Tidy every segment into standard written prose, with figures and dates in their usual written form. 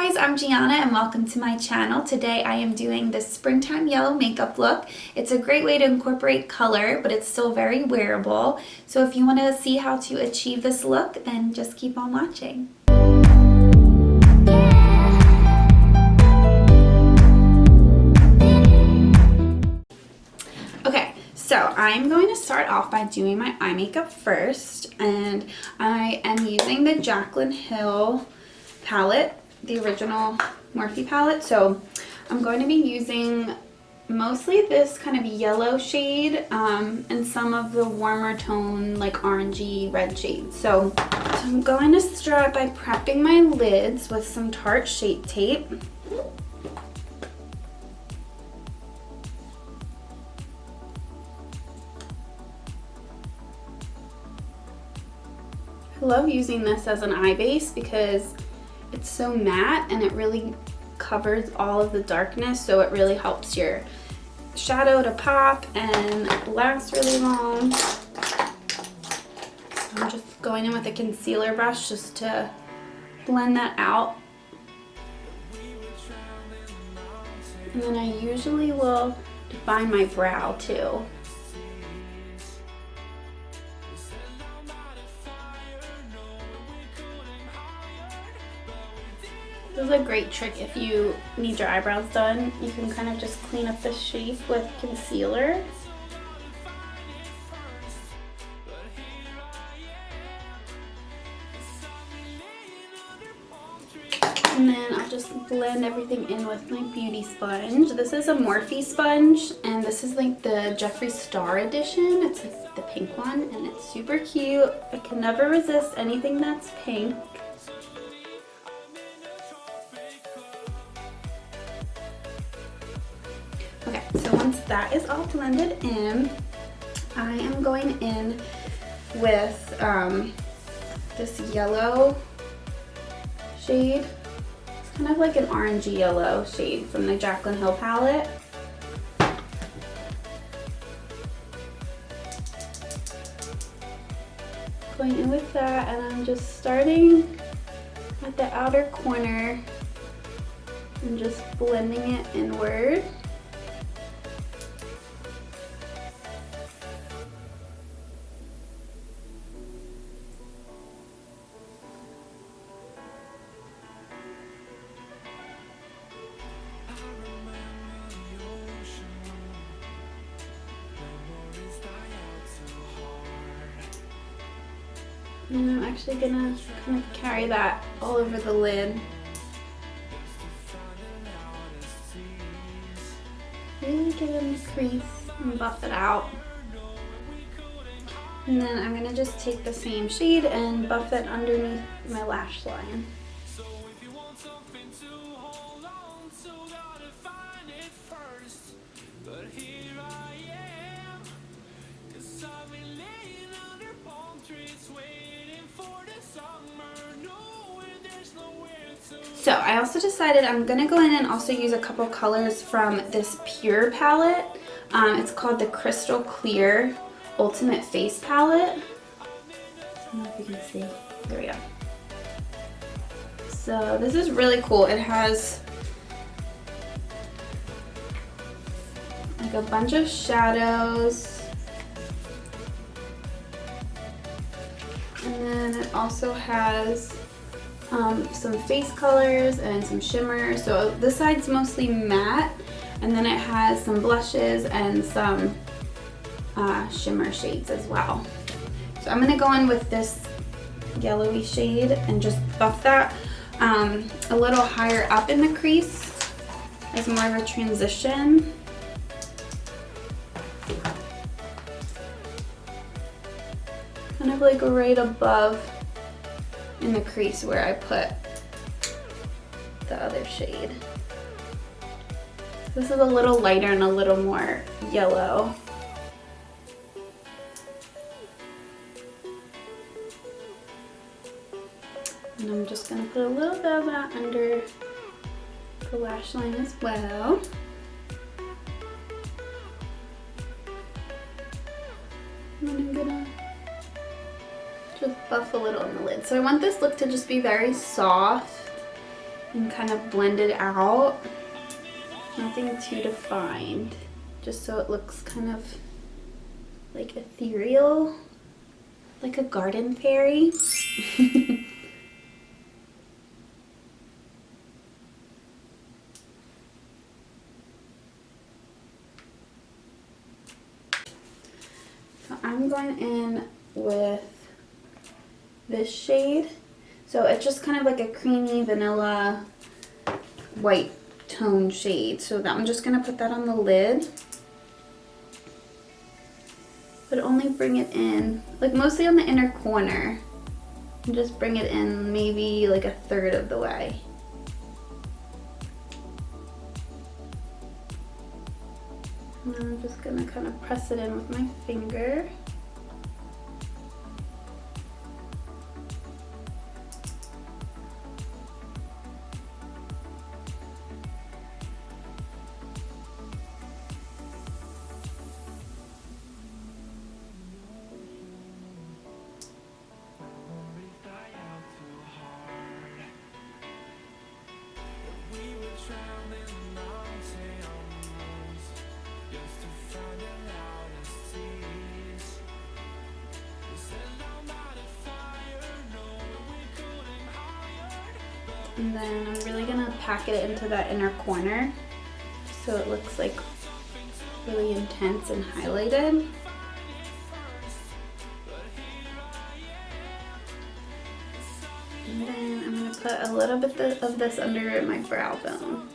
guys, I'm Gianna and welcome to my channel. Today I am doing this springtime yellow makeup look. It's a great way to incorporate color, but it's still very wearable. So if you want to see how to achieve this look, then just keep on watching. Okay, so I'm going to start off by doing my eye makeup first, and I am using the Jaclyn Hill palette, the original Morphe palette. So I'm going to be using mostly this kind of yellow shade and some of the warmer tone like orangey red shades. So I'm going to start by prepping my lids with some Tarte Shape Tape. I love using this as an eye base because it's so matte and it really covers all of the darkness, so it really helps your shadow to pop and last really long. I'm just going in with a concealer brush just to blend that out. And then I usually will define my brow too. This is a great trick if you need your eyebrows done. You can kind of just clean up the shape with concealer. And then I'll just blend everything in with my beauty sponge. This is a Morphe sponge, and this is like the Jeffree Star edition. It's like the pink one, and it's super cute. I can never resist anything that's pink. Okay, so once that is all blended in, I am going in with this yellow shade. It's kind of like an orangey yellow shade from the Jaclyn Hill palette. Going in with that, and I'm just starting at the outer corner and just blending it inward. And I'm actually gonna kind of carry that all over the lid. Really get in the crease and buff it out. And then I'm gonna just take the same shade and buff it underneath my lash line. So I also decided I'm going to go in and also use a couple colors from this Pure palette. It's called the Crystal Clear Ultimate Face Palette. I don't know if you can see. There we go. So this is really cool. It has like a bunch of shadows. And then it also has some face colors and some shimmer. So this side's mostly matte, and then it has some blushes and some shimmer shades as well. So I'm going to go in with this yellowy shade and just buff that a little higher up in the crease as more of a transition. Kind of like right above in the crease where I put the other shade. This is a little lighter and a little more yellow. And I'm just going to put a little bit of that under the lash line as well. And then I'm gonna just buff a little in the lid. So I want this look to just be very soft and kind of blend it out. Nothing too defined, just so it looks kind of like ethereal, like a garden fairy. So I'm going in with this shade. So it's just kind of like a creamy vanilla white tone shade. So I'm just going to put that on the lid. But only bring it in, like mostly on the inner corner. And just bring it in maybe like a third of the way. And then I'm just going to kind of press it in with my finger. And then I'm really gonna pack it into that inner corner so it looks like really intense and highlighted. And then I'm gonna put a little bit of this under my brow bone.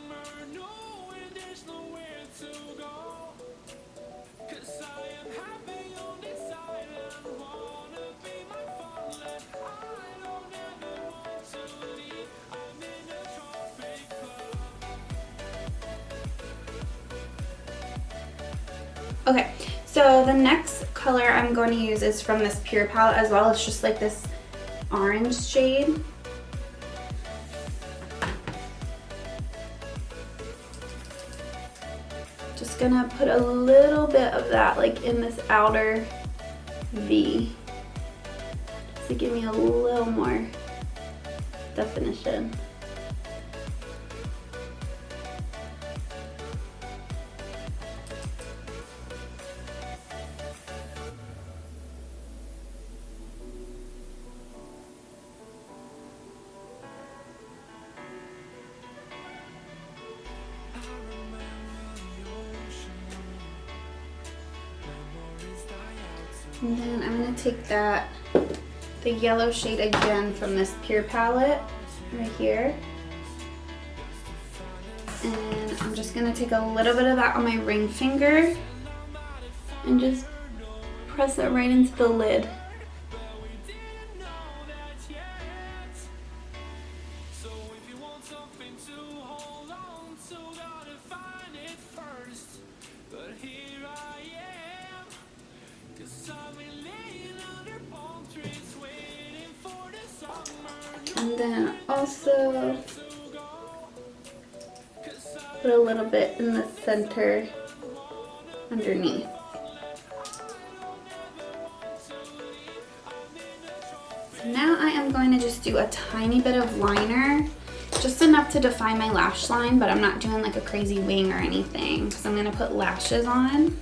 Okay, so the next color I'm going to use is from this Pure palette as well. It's just like this orange shade. Just gonna put a little bit of that like in this outer V, just to give me a little more definition. And then I'm going to take the yellow shade again from this Pure palette right here. And I'm just going to take a little bit of that on my ring finger and just press it right into the lid. And then also put a little bit in the center underneath. So now I am going to just do a tiny bit of liner, just enough to define my lash line, but I'm not doing like a crazy wing or anything because I'm going to put lashes on.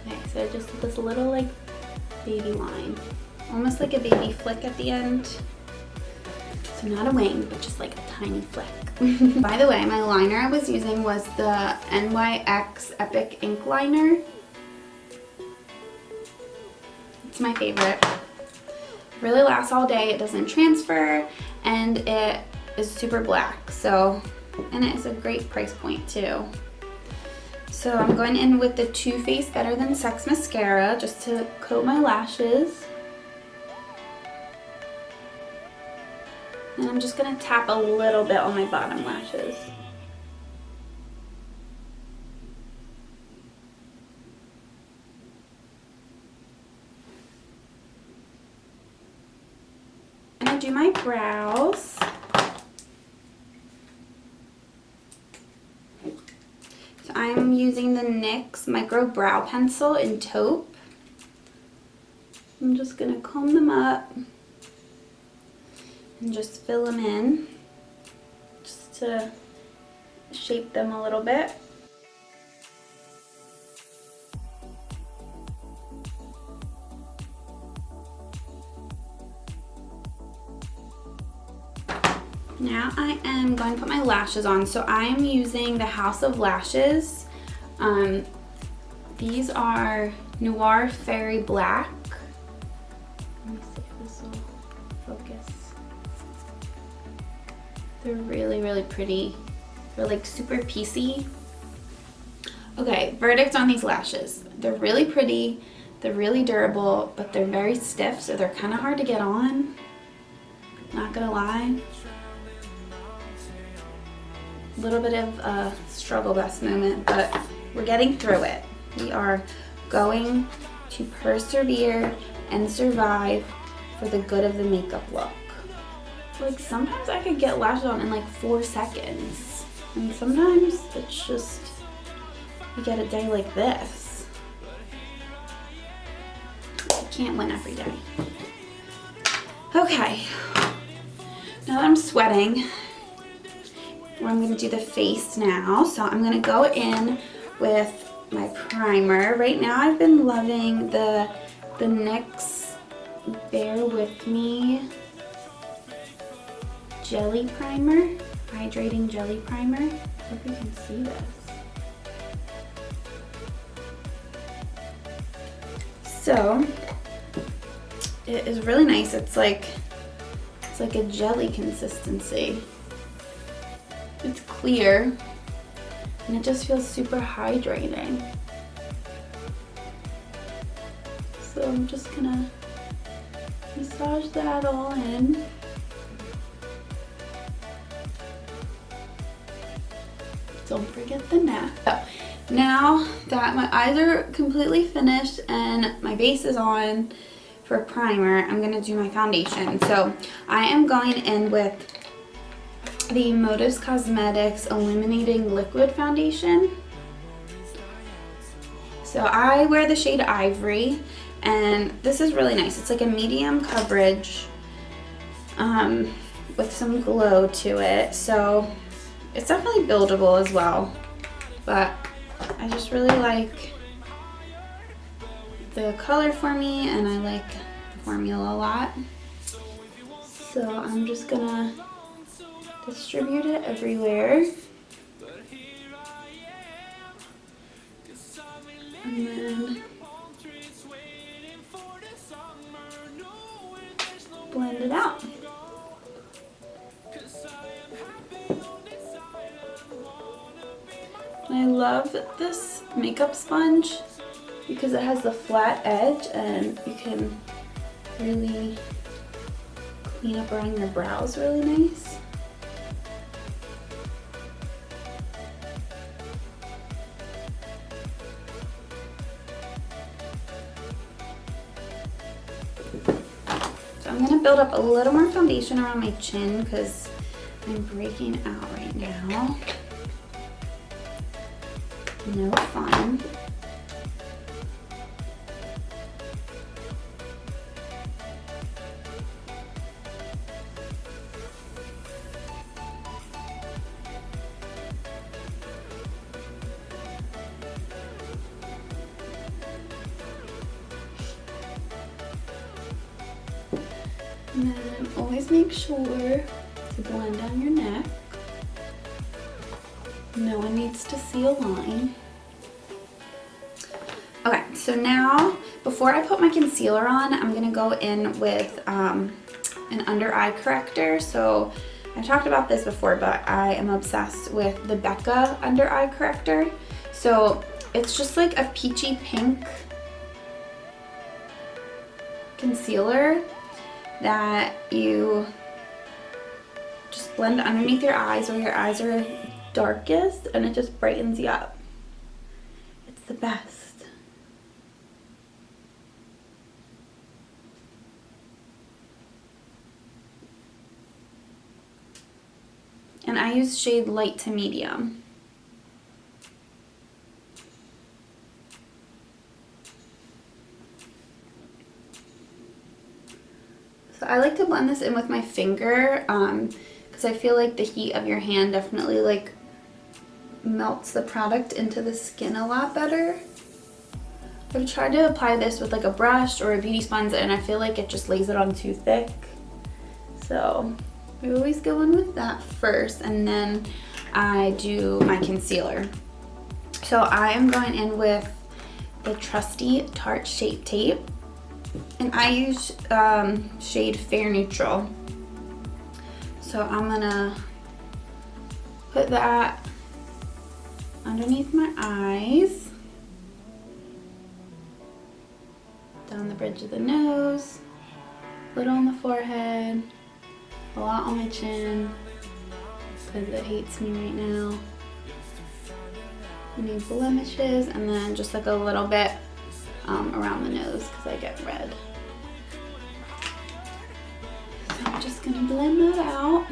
Okay, so I just did this little like baby line, almost like a baby flick at the end. So not a wing, but just like a tiny flick. By the way, my liner I was using was the NYX Epic Ink Liner. It's my favorite. It really lasts all day, it doesn't transfer, and it is super black. So, and it is a great price point too. So I'm going in with the Too Faced Better Than Sex mascara just to coat my lashes. And I'm just gonna tap a little bit on my bottom lashes. I'm gonna do my brows. So I'm using the NYX Micro Brow Pencil in taupe. I'm just gonna comb them up and just fill them in, just to shape them a little bit. Now I am going to put my lashes on. So I am using the House of Lashes. These are Noir Fairy Black. Let me see if this will focus. They're really, really pretty. They're like super piecey. Okay, verdict on these lashes. They're really pretty, they're really durable, but they're very stiff, so they're kind of hard to get on. Not gonna lie. A little bit of a struggle bus moment, but we're getting through it. We are going to persevere and survive for the good of the makeup look. Like sometimes I could get lashes on in like 4 seconds. And sometimes it's just, you get a day like this. You can't win every day. Okay, now that I'm sweating, I'm going to do the face now. So I'm going to go in with my primer. Right now I've been loving the NYX Bear With Me Jelly Primer. Hydrating Jelly Primer. I hope you can see this. So it is really nice. It's like a jelly consistency. It's clear and it just feels super hydrating. So I'm just gonna massage that all in. Don't forget the neck. So now that my eyes are completely finished and my base is on for primer, I'm gonna do my foundation. So I am going in with the Motives Cosmetics Illuminating Liquid Foundation. So I wear the shade Ivory, and this is really nice. It's like a medium coverage with some glow to it. So it's definitely buildable as well, but I just really like the color for me, and I like the formula a lot. So I'm just gonna distribute it everywhere. And then blend it out. And I love this makeup sponge because it has the flat edge and you can really clean up around your brows really nice. So I'm gonna build up a little more foundation around my chin because I'm breaking out right now. No fun. And then always make sure to blend down your neck. No one needs to see a line. Okay, so now before I put my concealer on, I'm gonna go in with an under eye corrector. So I talked about this before, but I am obsessed with the Becca under eye corrector. So it's just like a peachy pink concealer that you blend underneath your eyes where your eyes are darkest, and it just brightens you up. It's the best. And I use shade light to medium. So I like to blend this in with my finger because I feel like the heat of your hand definitely like melts the product into the skin a lot better. I've tried to apply this with like a brush or a beauty sponge, and I feel like it just lays it on too thick. So I always go in with that first, and then I do my concealer. So I am going in with the trusty Tarte Shape Tape, and I use shade Fair Neutral. So I'm gonna put that underneath my eyes, down the bridge of the nose, a little on the forehead, a lot on my chin because it hates me right now. Any blemishes, and then just like a little bit around the nose because I get red. So I'm just gonna blend that out.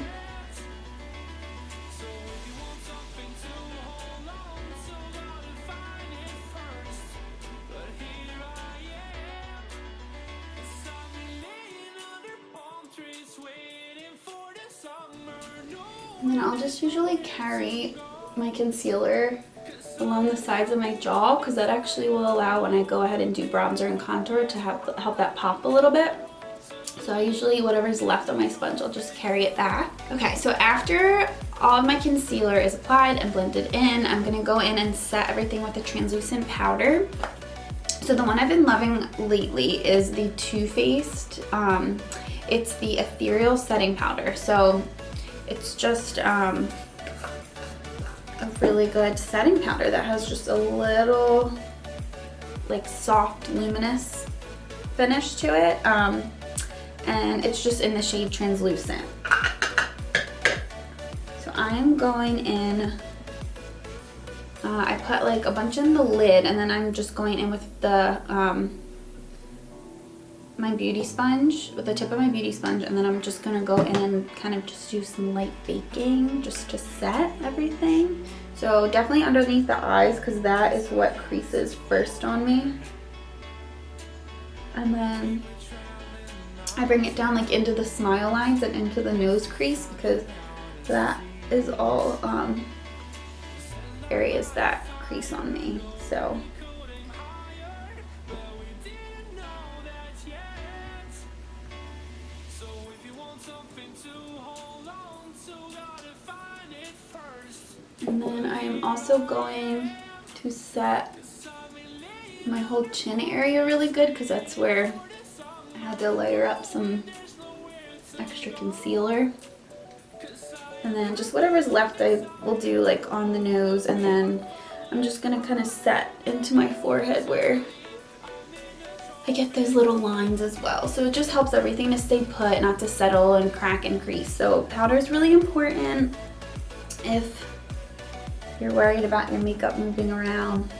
And then I'll just usually carry my concealer along the sides of my jaw because that actually will allow when I go ahead and do bronzer and contour to help that pop a little bit. So I usually, whatever's left on my sponge, I'll just carry it back. Okay, so after all of my concealer is applied and blended in, I'm gonna go in and set everything with a translucent powder. So the one I've been loving lately is the Too Faced. It's the Ethereal Setting Powder. So it's just a really good setting powder that has just a little like soft luminous finish to it, and it's just in the shade Translucent. So I am going in, I put like a bunch in the lid, and then I'm just going in with the my beauty sponge, with the tip of my beauty sponge, and then I'm just gonna go in and kind of just do some light baking just to set everything. So definitely underneath the eyes because that is what creases first on me. And then I bring it down like into the smile lines and into the nose crease because that is all areas that crease on me. So and then I am also going to set my whole chin area really good because that's where I had to layer up some extra concealer. And then just whatever's left I will do like on the nose, and then I'm just gonna kind of set into my forehead where I get those little lines as well. So it just helps everything to stay put, not to settle and crack and crease. So powder is really important if you're worried about your makeup moving around.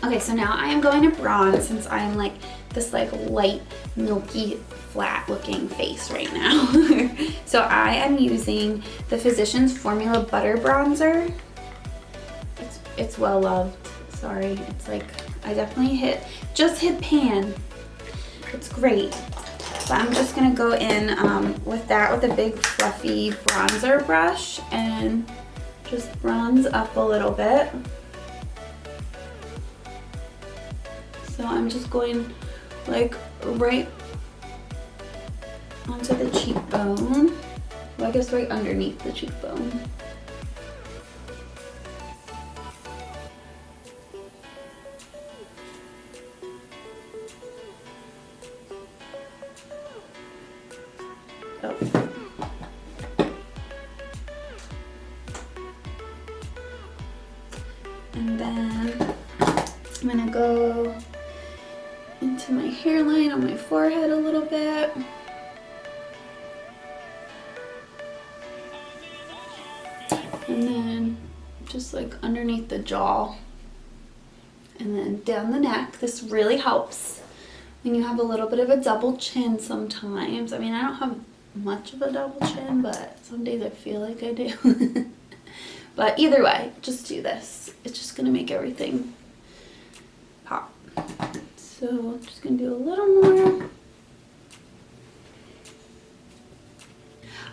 Okay, so now I am going to bronze since I am like this like light, milky, flat looking face right now. So I am using the Physicians Formula Butter Bronzer. It's well loved. Sorry, it's like I definitely just hit pan. It's great. But I'm just gonna go in with that with a big fluffy bronzer brush and just bronze up a little bit. So I'm just going like right onto the cheekbone. Well, I guess right underneath the cheekbone. Oh. And then I'm gonna go into my hairline on my forehead a little bit. And then just like underneath the jaw. And then down the neck. This really helps when you have a little bit of a double chin sometimes. I mean, I don't have much of a double chin, but some days I feel like I do. But either way, just do this. It's just gonna make everything pop. So I'm just gonna do a little more.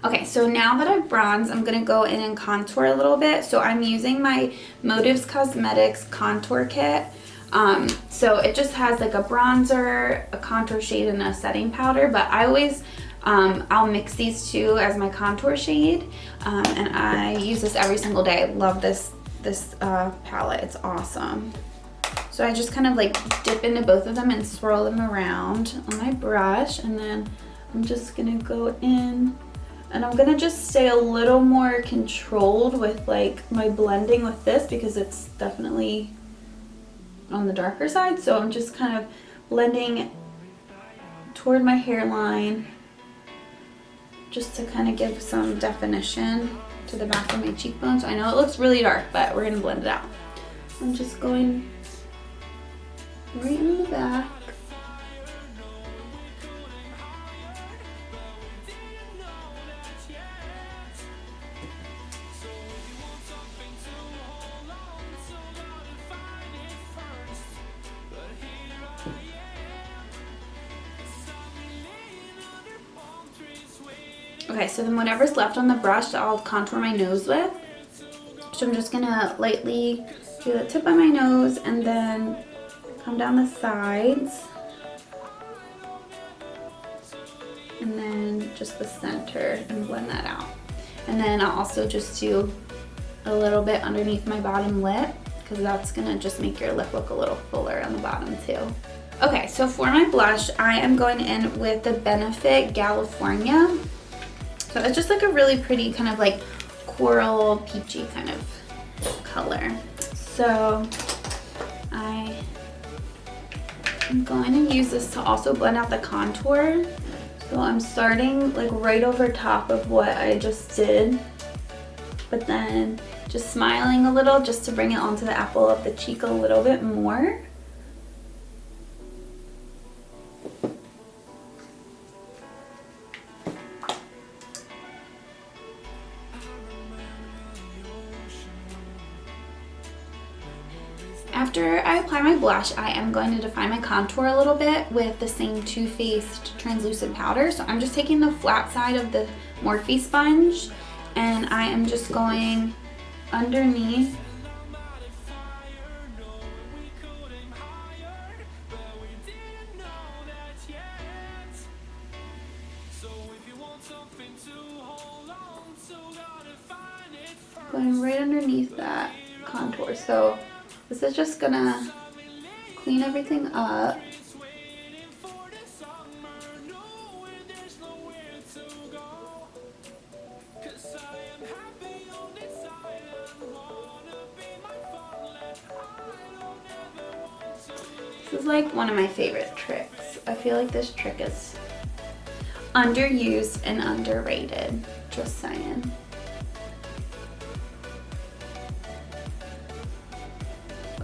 Okay, so now that I've bronzed, I'm gonna go in and contour a little bit. So I'm using my Motives Cosmetics contour kit. So it just has like a bronzer, a contour shade, and a setting powder, but I always I'll mix these two as my contour shade, and I use this every single day. I love this palette. It's awesome. So I just kind of like dip into both of them and swirl them around on my brush, and then I'm just gonna go in, and I'm gonna just stay a little more controlled with like my blending with this because it's definitely on the darker side. So I'm just kind of blending toward my hairline just to kind of give some definition to the back of my cheekbones. I know it looks really dark, but we're gonna blend it out. I'm just going right in the back. Okay, so then whatever's left on the brush, I'll contour my nose with. So I'm just gonna lightly do the tip of my nose and then come down the sides. And then just the center and blend that out. And then I'll also just do a little bit underneath my bottom lip because that's gonna just make your lip look a little fuller on the bottom too. Okay, so for my blush, I am going in with the Benefit California. So it's just like a really pretty kind of like coral peachy kind of color. So I'm going to use this to also blend out the contour. So I'm starting like right over top of what I just did, but then just smiling a little just to bring it onto the apple of the cheek a little bit more. After I apply my blush, I am going to define my contour a little bit with the same Too Faced translucent powder. So I'm just taking the flat side of the Morphe sponge and I am just going underneath . Going right underneath that contour. So this is just gonna clean everything up. This is like one of my favorite tricks. I feel like this trick is underused and underrated, just saying.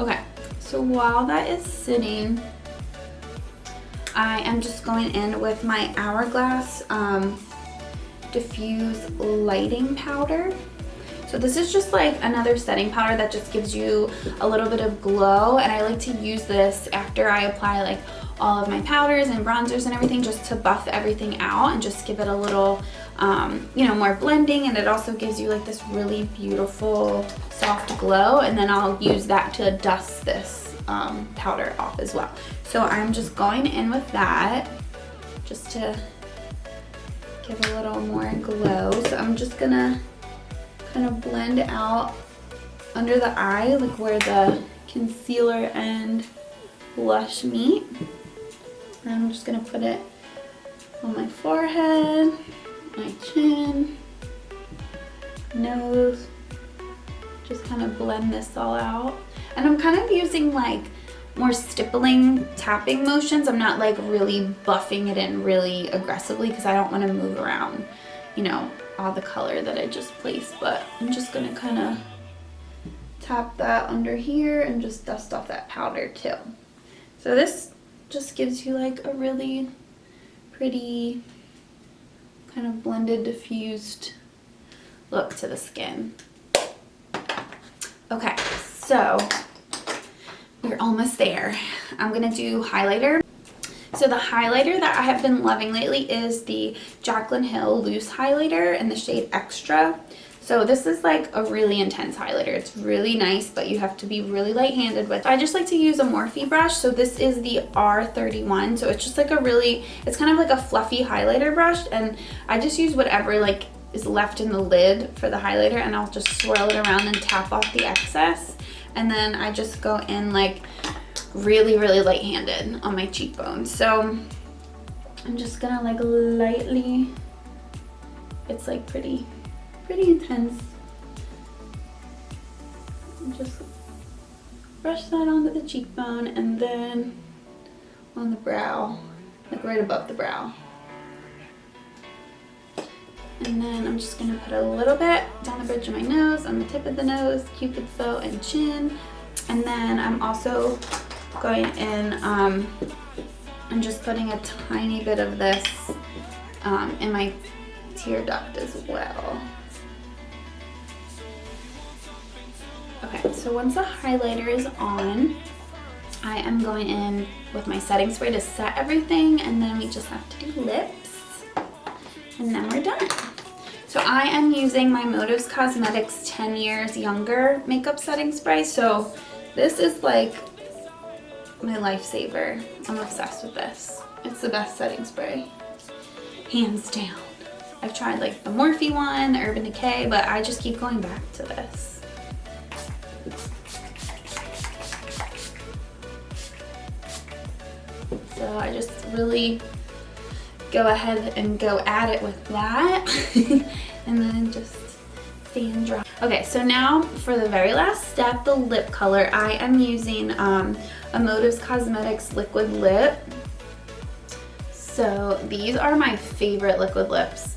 Okay, so while that is sitting, I am just going in with my Hourglass Diffuse Lighting Powder. So this is just like another setting powder that just gives you a little bit of glow, and I like to use this after I apply like all of my powders and bronzers and everything, just to buff everything out and just give it a little you know, more blending, and it also gives you like this really beautiful soft glow. And then I'll use that to dust this powder off as well. So I'm just going in with that just to give a little more glow. So I'm just gonna kind of blend out under the eye, like where the concealer and blush meet. And I'm just gonna put it on my forehead, my chin, nose, just kind of blend this all out. And I'm kind of using like more stippling tapping motions. I'm not like really buffing it in really aggressively because I don't want to move around you know, all the color that I just placed, but I'm just gonna kind of tap that under here and just dust off that powder too. So this just gives you like a really pretty kind of blended, diffused look to the skin. Okay, so we're almost there. I'm gonna do highlighter. So the highlighter that I have been loving lately is the Jaclyn Hill Loose Highlighter in the shade Extra. So this is like a really intense highlighter. It's really nice, but you have to be really light-handed with. I just like to use a Morphe brush. So this is the R31. So it's just like it's kind of like a fluffy highlighter brush, and I just use whatever like is left in the lid for the highlighter, and I'll just swirl it around and tap off the excess. And then I just go in like really light-handed on my cheekbones. So I'm just gonna like lightly, it's like pretty intense. Just brush that onto the cheekbone and then on the brow, like right above the brow. And then I'm just gonna put a little bit down the bridge of my nose, on the tip of the nose, cupid's bow and chin. And then I'm also going in, I'm just putting a tiny bit of this in my tear duct as well. Okay, so once the highlighter is on, I am going in with my setting spray to set everything, and then we just have to do lips, and then we're done. So I am using my Motives Cosmetics 10 Years Younger makeup setting spray. So this is like my lifesaver. I'm obsessed with this. It's the best setting spray, hands down. I've tried like the Morphe one, the Urban Decay, but I just keep going back to this. So I just really go ahead and go at it with that and then just fan dry. Okay, so now for the very last step, the lip color, I am using a Motives Cosmetics liquid lip. So these are my favorite liquid lips.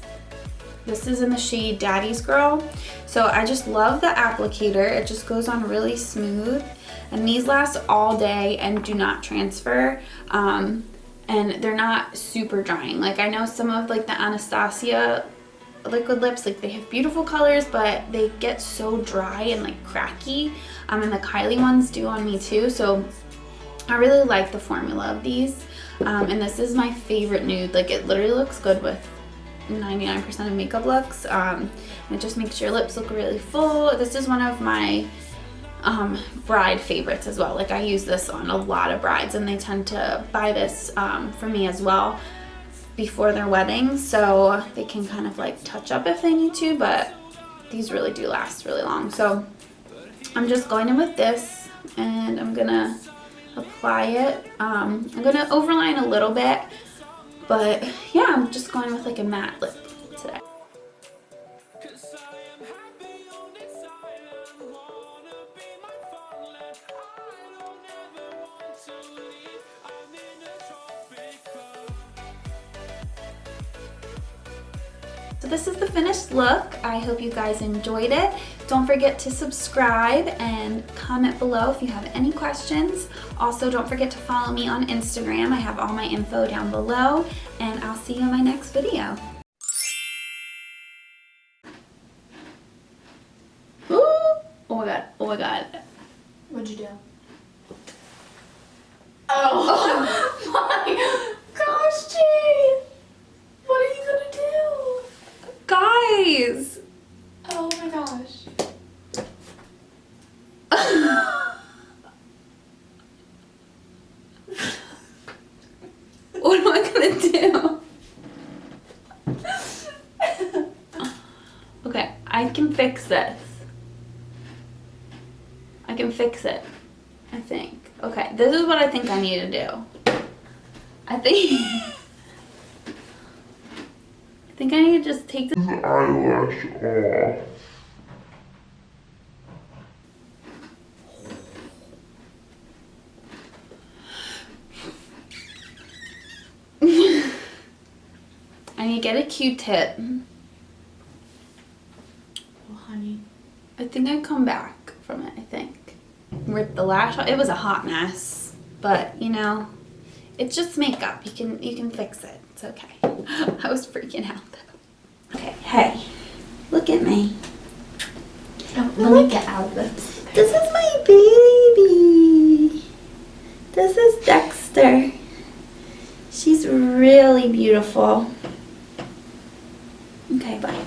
This is in the shade Daddy's Girl. So I just love the applicator. It just goes on really smooth. And these last all day and do not transfer. And they're not super drying. Like I know some of like the Anastasia liquid lips, like they have beautiful colors, but they get so dry and like cracky. And the Kylie ones do on me too. So I really like the formula of these. And this is my favorite nude. Like it literally looks good with 99% of makeup looks. It just makes your lips look really full. This is one of my bride favorites as well. Like I use this on a lot of brides, and they tend to buy this for me as well before their weddings, so they can kind of like touch up if they need to, but these really do last really long. So I'm just going in with this, and I'm gonna apply it. I'm gonna overline a little bit, but yeah, I'm just going with like a matte lip today. So this is the finished look. I hope you guys enjoyed it. Don't forget to subscribe and comment below if you have any questions. Also, don't forget to follow me on Instagram. I have all my info down below, and I'll see you in my next video. Ooh. Oh my god, oh my god. What'd you do? Oh my gosh, Jade! What are you gonna do? Guys! Oh my gosh. What am I gonna do? Okay, I can fix this. I can fix it, I think. Okay, this is what I think I need to do. I think I need to just take the eyelash off. I need to get a Q-tip honey. I think I'd come back from it, I think. Rip the lash off. It was a hot mess. But, you know, it's just makeup. You can fix it. It's okay. I was freaking out though. Okay, hey. Look at me. Oh, let me get out of this. This is my baby. This is Dexter. She's really beautiful. Okay, bye.